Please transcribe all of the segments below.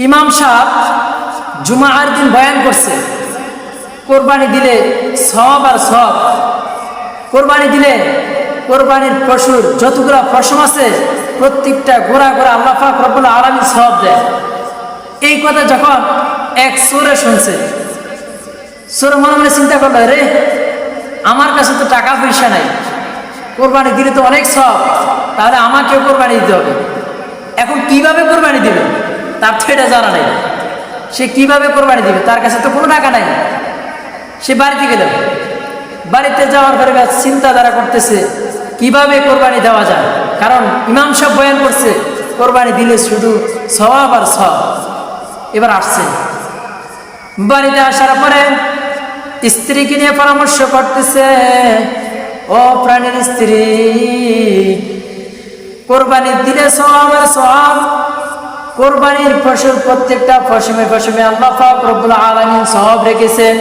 ইমাম সাহেব জুমার দিন বয়ান করছে, কোরবানি দিলে সওয়াব আর সওয়াব। কোরবানি দিলে কোরবানির পশুর যতগুলো পশম আছে প্রত্যেকটা গোড়া গোড়া আল্লাহ পাক রব্বুল আলামিন সওয়াব দেয়। এই কথা যখন এক সূরা শুনছে, সূরা মনে মনে চিন্তা করলো, রে আমার কাছে তো টাকা পয়সা নাই, কোরবানি দিলে তো অনেক সওয়াব, তাহলে আমাকেও কোরবানি দিতে হবে। এখন কিভাবে কোরবানি দিবে তার তো এটা জানা নেই। সে কিভাবে কোরবানি দিবে, তার কাছে তো কোনো টাকা নাই। সে বাড়িতে গেল, বাড়িতে যাওয়ার পরে চিন্তাধারা করতেছে কিভাবে কোরবানি দেওয়া যায়। কারণ ইমাম সাহেব বয়ান করছে কোরবানি দিলে শুধু সওয়াব আর সওয়াব। এবার আসছে, বাড়িতে আসার পরে স্ত্রীকে নিয়ে পরামর্শ করতেছে, ও প্রাণের স্ত্রী, কোরবানি দিলে সওয়াব আর সওয়াব। কোরবানির ফসল প্রত্যেকটা ফসমে ফসমে আল্লাহ পাক রব্বুল আলামিন সওয়াব রেখেছেন,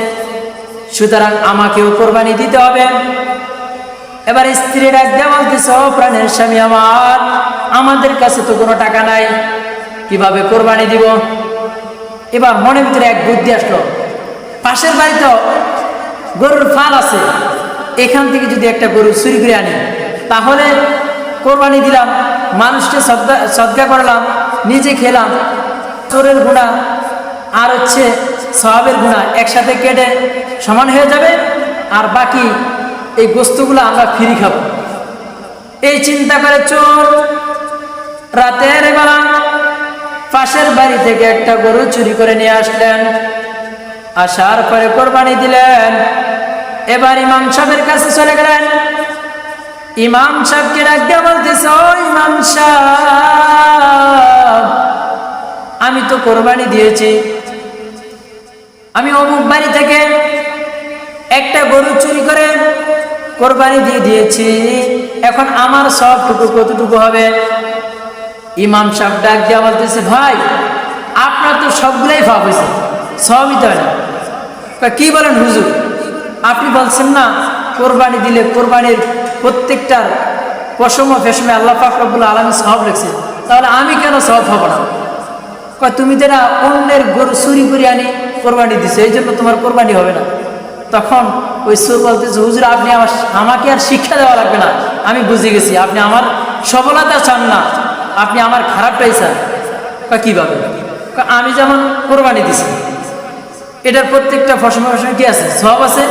সুতরাং আমাকেও কোরবানি দিতে হবে। এবার স্ত্রীর একদম বলতেছে, ও প্রাণের স্বামী আমার, আমাদের কাছে তো কোনো টাকা নাই, কিভাবে কোরবানি দিব। এবার মনের ভিতরে এক বুদ্ধি আসলো, পাশের বাড়িতে গরুর ফাল আছে, এখান থেকে যদি একটা গরু চুরি করে আনি তাহলে কোরবানি দিলাম, মানুষকে সদকা করলাম, নিজে খেলাম, চোরের গুণা আর সওয়াবের গুণা একসাথে কেটে সমান হয়ে যাবে, আর বাকি এই গোস্তগুলো আমরা ফ্রি খাবো। এই চিন্তা করে চোর রাতের বেলা পাশের বাড়ি থেকে একটা গরু চুরি করে নিয়ে আসলেন, আসার পরে কোরবানি দিলেন। এবার ইমাম সাহেবের কাছে চলে গেলেন, ইমাম সাহেবকে ডাক দিয়ে বলতেছে, ও ইমাম সাহেব, আমি তো কোরবানি দিয়েছি, আমি অমুক বাড়ি থেকে একটা গরু চুরি করে কোরবানি দিয়ে দিয়েছি, এখন আমার সবটুকু কতটুকু হবে? ইমাম সাহেব ডাক দিয়ে বলতেছে, ভাই আপনার তো সবগুলাই ভাব হয়েছে, সবই তো না। কি বলেন হুজুর, আপনি বলছেন না কোরবানি দিলে কোরবানির প্রত্যেকটার পশম ফেসমে আল্লাহ পাক রব্বুল আলামিন সওয়াব রেখেছে, তাহলে আমি কেন সওয়াব হব না? তুমি তো না অন্যের গরু চুরি করে আনি কোরবানি দিছো, এই জন্য তোমার কোরবানি হবে না। তখন ওই সুর বলতেছে, হুজুর আপনি আমাকে আর শিক্ষা দেওয়া লাগবে না, আমি বুঝে গেছি আপনি আমার সফলতা চান না, আপনি আমার খারাপটাই চান। কিভাবে? আমি যেমন কোরবানি দিছি, এটার প্রত্যেকটা ফসম ফসম কি আছে, সওয়াব আছে,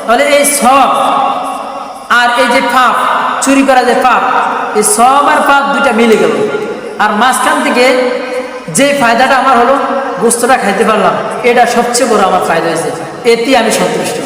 তাহলে এই সওয়াব আর এই যে পাপ, চুরি করা যে পাপ, এই সওয়াব আর পাপ দুইটা মিলে গেল, আর মাঝখান থেকে যে ফায়দাটা আমার হলো গোস্তটা খাইতে পারলাম, এটা সবচেয়ে বড় আমার ফায়দা হয়েছে, এতেই আমি সন্তুষ্ট।